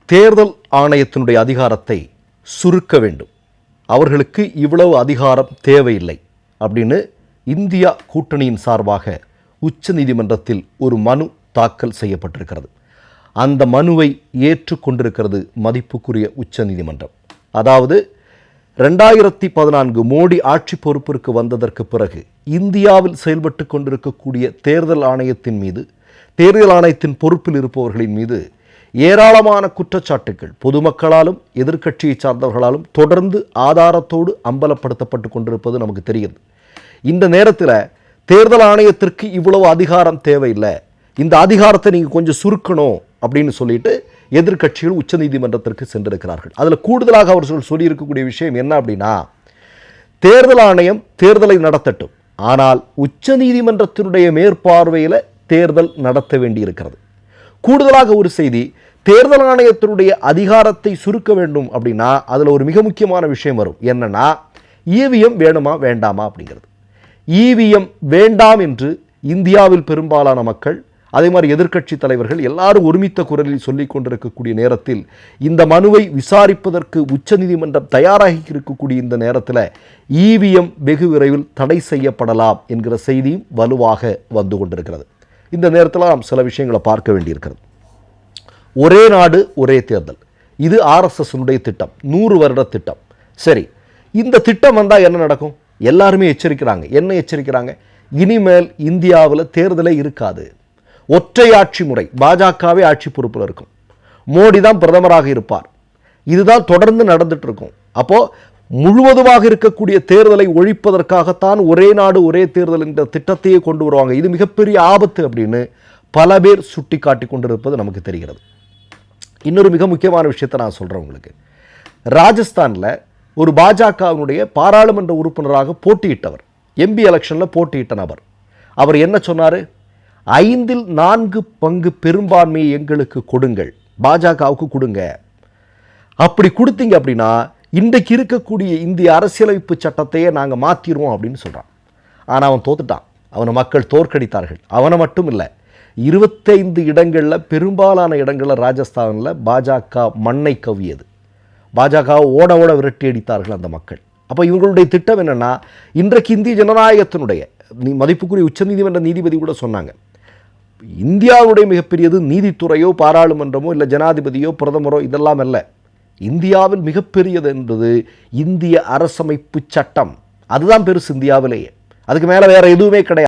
தேர்தல் ஆணையத்தினுடைய அதிகாரத்தை சுருக்க வேண்டும், அவர்களுக்கு இவ்வளவு அதிகாரம் தேவையில்லை அப்படின்னு இந்தியா கூட்டணியின் சார்பாக உச்ச நீதிமன்றத்தில் ஒரு மனு தாக்கல் செய்யப்பட்டிருக்கிறது. அந்த மனுவை ஏற்றுக்கொண்டிருக்கிறது மதிப்புக்குரிய உச்ச நீதிமன்றம். அதாவது 2014 மோடி ஆட்சி பொறுப்பிற்கு வந்ததற்கு பிறகு இந்தியாவில் செயல்பட்டு கொண்டிருக்கக்கூடிய தேர்தல் ஆணையத்தின் மீது, தேர்தல் ஆணையத்தின் பொறுப்பில் இருப்பவர்களின் மீது ஏராளமான குற்றச்சாட்டுகள் பொதுமக்களாலும் எதிர்க்கட்சியை சார்ந்தவர்களாலும் தொடர்ந்து ஆதாரத்தோடு அம்பலப்படுத்தப்பட்டு கொண்டிருப்பது நமக்கு தெரிகிறது. இந்த நேரத்தில் தேர்தல் ஆணையத்திற்கு இவ்வளவு அதிகாரம் தேவையில்லை, இந்த அதிகாரத்தை நீங்கள் கொஞ்சம் சுருக்கணும் அப்படின்னு சொல்லிட்டு எதிர்க்கட்சிகள் உச்ச நீதிமன்றத்திற்கு சென்றிருக்கிறார்கள். அதில் கூடுதலாக அவர்கள் சொல்லியிருக்கக்கூடிய விஷயம் என்ன அப்படின்னா, தேர்தல் ஆணையம் தேர்தலை நடத்தட்டும், ஆனால் உச்ச நீதிமன்றத்தினுடைய மேற்பார்வையில் தேர்தல் நடத்த வேண்டியிருக்கிறது. கூடுதலாக ஒரு செய்தி, தேர்தல் ஆணையத்தினுடைய அதிகாரத்தை சுருக்க வேண்டும் அப்படின்னா அதில் ஒரு மிக முக்கியமான விஷயம் வரும். என்னன்னா, இவிஎம் வேணுமா வேண்டாமா அப்படிங்கிறது. இவிஎம் வேண்டாம் என்று இந்தியாவில் பெரும்பாலான மக்கள், அதே மாதிரி எதிர்க்கட்சி தலைவர்கள் எல்லாரும் ஒருமித்த குரலில் சொல்லிக் கொண்டிருக்கக்கூடிய நேரத்தில், இந்த மனுவை விசாரிப்பதற்கு உச்ச நீதிமன்றம் தயாராகி இருக்கக்கூடிய இந்த நேரத்தில் இவிஎம் வெகு விரைவில் தடை செய்யப்படலாம் என்கிற செய்தியும் வலுவாக வந்து கொண்டிருக்கிறது. இந்த நேரத்தில் நாம் சில விஷயங்களை பார்க்க வேண்டியிருக்கிறது. ஒரே நாடு ஒரே தேர்தல், இது ஆர்எஸ்எஸ்னுடைய திட்டம், 100 வருட திட்டம். சரி, இந்த திட்டம் வந்தால் என்ன நடக்கும்? எல்லாருமே எச்சரிக்கிறாங்க. என்ன எச்சரிக்கிறாங்க? இனிமேல் இந்தியாவில் தேர்தலே இருக்காது, ஒற்றை ஆட்சி முறை, பாஜகவே ஆட்சி பொறுப்பில் இருக்கும், மோடி தான் பிரதமராக இருப்பார், இதுதான் தொடர்ந்து நடந்துட்டு இருக்கும். அப்போ முழுவதுமாக இருக்கக்கூடிய தேர்தலை ஒழிப்பதற்காகத்தான் ஒரே நாடு ஒரே தேர்தல் என்ற திட்டத்தையே கொண்டு வருவாங்க. இது மிகப்பெரிய ஆபத்து அப்படின்னு பல பேர் சுட்டி காட்டி கொண்டிருப்பது நமக்கு தெரிகிறது. இன்னொரு மிக முக்கியமான விஷயத்தை நான் சொல்கிறேன் உங்களுக்கு. ராஜஸ்தானில் ஒரு பாஜகவினுடைய பாராளுமன்ற உறுப்பினராக போட்டியிட்டவர், எம்பி எலெக்ஷனில் போட்டியிட்ட நபர், அவர் என்ன சொன்னார்? 4/5 பெரும்பான்மையை எங்களுக்கு கொடுங்கள், பாஜகவுக்கு கொடுங்க. அப்படி கொடுத்தீங்க அப்படின்னா இன்றைக்கு இருக்கக்கூடிய இந்திய அரசியலமைப்பு சட்டத்தையே நாங்கள் மாற்றிடுவோம் அப்படின்னு சொல்கிறான். ஆனால் அவன் தோத்துட்டான், அவனை மக்கள் தோற்கடித்தார்கள். அவனை மட்டும் இல்லை, 25 இடங்களில், பெரும்பாலான இடங்களில் ராஜஸ்தானில் பாஜக மண்ணை கவ்வியது. பாஜகவை ஓட ஓட விரட்டி அடித்தார்கள் அந்த மக்கள். அப்போ இவங்களுடைய திட்டம் என்னென்னா, இன்றைக்கு இந்திய ஜனநாயகத்தினுடைய மதிப்புக்குரிய உச்சநீதிமன்ற நீதிபதி கூட சொன்னாங்க, இந்தியாவுடைய மிகப்பெரியது நீதித்துறையோ பாராளுமன்றமோ இல்லை ஜனாதிபதியோ பிரதமரோ இதெல்லாம் அல்ல, இந்தியாவில் மிகப்பெரியது என்பது இந்திய அரசமைப்பு சட்டம். அதுதான் பெருசு இந்தியாவிலேயே, அதுக்கு மேலே வேற எதுவுமே கிடையாது.